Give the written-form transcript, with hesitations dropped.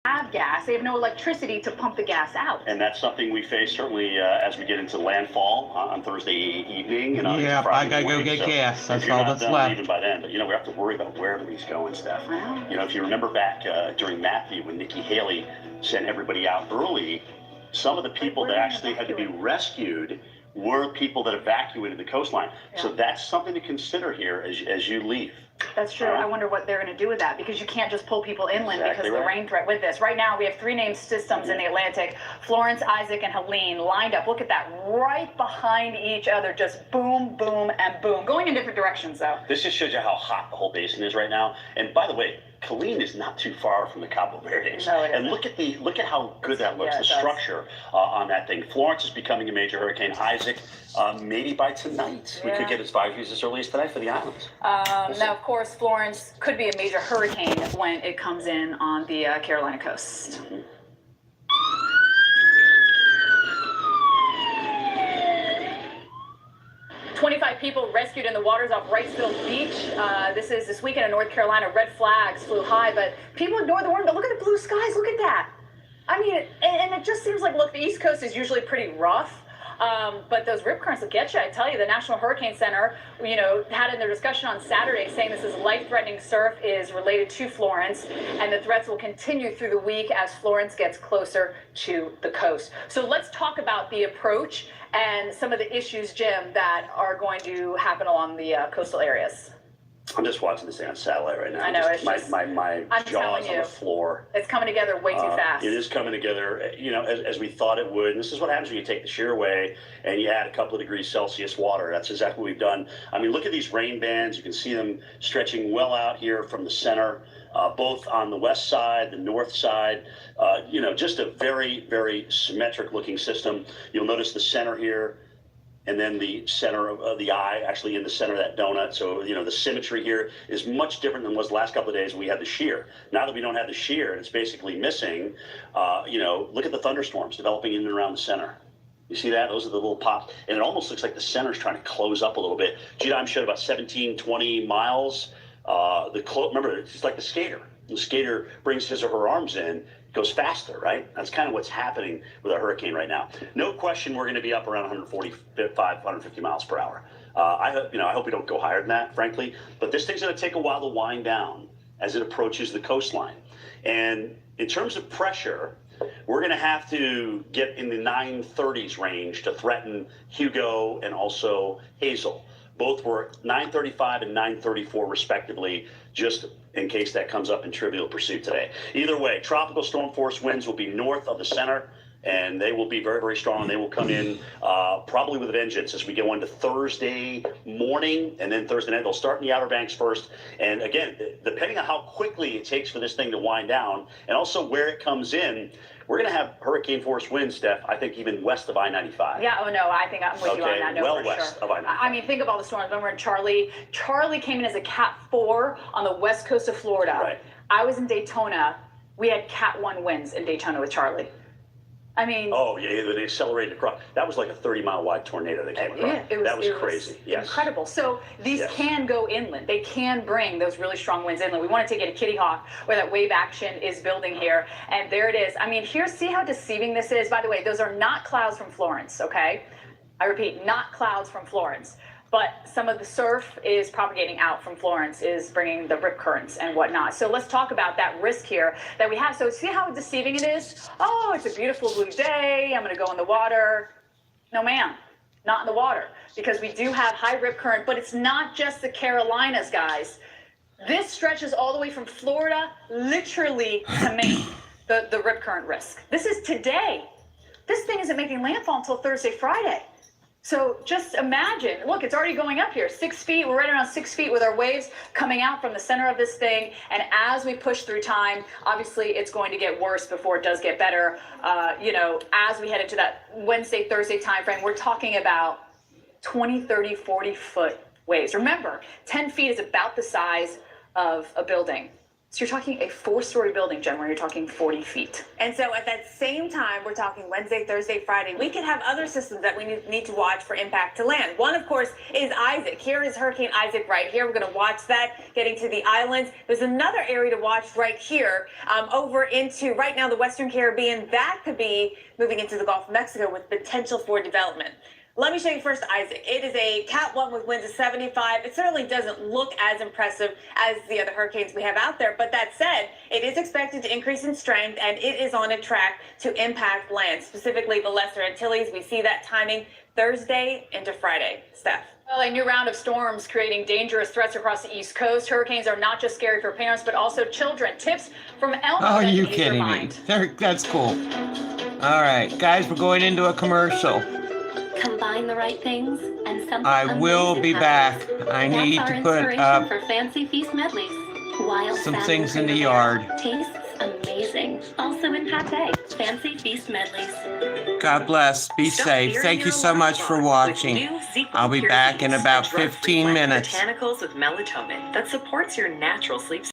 have gas. They have no electricity to pump the gas out. And that's something we face certainly as we get into landfall on Thursday evening and on Friday I gotta morning. go get gas. That's if you're all not that's done left. leaving by then, but we have to worry about where everybody's going, Steph. Wow. If you remember back during Matthew when Nikki Haley sent everybody out early, some of the people that actually had to be rescued were people that evacuated the coastline. Yeah. So that's something to consider here as you leave. That's true. I wonder what they're going to do with that, because you can't just pull people inland because of the rain threat with this. Right now, we have 3 named systems in the Atlantic: Florence, Isaac, and Helene lined up. Look at that, right behind each other, just boom, boom, and boom. Going in different directions, though. This just shows you how hot the whole basin is right now. And by the way, Helene is not too far from the Cabo Verdes. No, it and isn't. look at how good that looks, the structure on that thing. Florence is becoming a major hurricane. Isaac, maybe by tonight. We could get advisories as early as tonight for the islands. Now, of course, Florence could be a major hurricane when it comes in on the Carolina coast. 25 people rescued in the waters off Wrightsville Beach. This weekend in North Carolina. Red flags flew high, but people ignore the warning. But look at the blue skies. Look at that. I mean, and it just seems like, look, the East Coast is usually pretty rough. But those rip currents will get you. I tell you, the National Hurricane Center, had in their discussion on Saturday saying this is life-threatening surf is related to Florence, and the threats will continue through the week as Florence gets closer to the coast. So let's talk about the approach and some of the issues, Jim, that are going to happen along the coastal areas. I'm just watching this thing on satellite right now. I know, my jaw's on the floor. It's coming together way too fast. It is coming together, as we thought it would. And this is what happens when you take the shear away and you add a couple of degrees Celsius water. That's exactly what we've done. I mean, look at these rain bands. You can see them stretching well out here from the center, both on the west side, the north side. Just a very, very symmetric looking system. You'll notice the center here, and then the center of the eye, actually in the center of that donut. So, the symmetry here is much different than was the last couple of days when we had the shear. Now that we don't have the shear and it's basically missing, look at the thunderstorms developing in and around the center. You see that? Those are the little pops. And it almost looks like the center's trying to close up a little bit. GDIME showed about 17, 20 miles. Remember, it's just like the skater. The skater brings his or her arms in, goes faster, right? That's kind of what's happening with a hurricane right now. No question we're going to be up around 145, 150 miles per hour. I hope we don't go higher than that, frankly. But this thing's going to take a while to wind down as it approaches the coastline. And in terms of pressure, we're going to have to get in the 930s range to threaten Hugo and also Hazel. Both were 935 and 934 respectively, just in case that comes up in Trivial Pursuit today. Either way, tropical storm force winds will be north of the center, and they will be very, very strong. They will come in probably with a vengeance as we go into Thursday morning, and then Thursday night. They'll start in the Outer Banks first. And again, depending on how quickly it takes for this thing to wind down, and also where it comes in, we're going to have hurricane force winds, Steph, I think even west of I-95. Yeah, I think I'm with you on that. No, well for west sure. of I-95. I mean, think of all the storms. Remember in Charlie? Charlie came in as a Cat 4 on the west coast of Florida. Right. I was in Daytona. We had Cat 1 winds in Daytona with Charlie. I mean... Oh, yeah, they accelerated across. That was like a 30-mile wide tornado that came across. Yeah, that was crazy. Yes. Incredible. So these can go inland. They can bring those really strong winds inland. We want to take it to Kitty Hawk, where that wave action is building here. And there it is. I mean, see how deceiving this is? By the way, those are not clouds from Florence, okay? I repeat, not clouds from Florence. But some of the surf is propagating out from Florence, is bringing the rip currents and whatnot. So let's talk about that risk here that we have. So see how deceiving it is? Oh, it's a beautiful blue day. I'm going to go in the water. No, ma'am, not in the water, because we do have high rip current. But it's not just the Carolinas, guys. This stretches all the way from Florida, literally to Maine, the rip current risk. This is today. This thing isn't making landfall until Thursday, Friday. So just imagine, look, it's already going up here, 6 feet. We're right around 6 feet with our waves coming out from the center of this thing. And as we push through time, obviously it's going to get worse before it does get better. As we head into that Wednesday, Thursday timeframe, we're talking about 20, 30, 40 foot waves. Remember, 10 feet is about the size of a building. So you're talking a 4-story building, Jen, where you're talking 40 feet. And so at that same time, we're talking Wednesday, Thursday, Friday, we could have other systems that we need to watch for impact to land. One, of course, is Isaac. Here is Hurricane Isaac right here. We're going to watch that getting to the islands. There's another area to watch right here over into right now the Western Caribbean. That could be moving into the Gulf of Mexico with potential for development. Let me show you first Isaac. It is a Cat 1 with winds of 75. It certainly doesn't look as impressive as the other hurricanes we have out there. But that said, it is expected to increase in strength, and it is on a track to impact land, specifically the Lesser Antilles. We see that timing Thursday into Friday. Steph. Well, a new round of storms creating dangerous threats across the East Coast. Hurricanes are not just scary for parents, but also children. Tips from Elmo. Oh, are that you can ease your kidding me? mind. That's cool. All right, guys, we're going into a commercial. Combine the right things and something I will amazing be happens. back. I That's need our to put inspiration up for Fancy Feast medleys. Wild some salmon things in the primavera yard. Tastes amazing. Also in pate. Fancy Feast medleys. God bless. Be safe. Thank you so much for watching. I'll be back in about 15 minutes. Botanicals with melatonin that supports your natural sleep.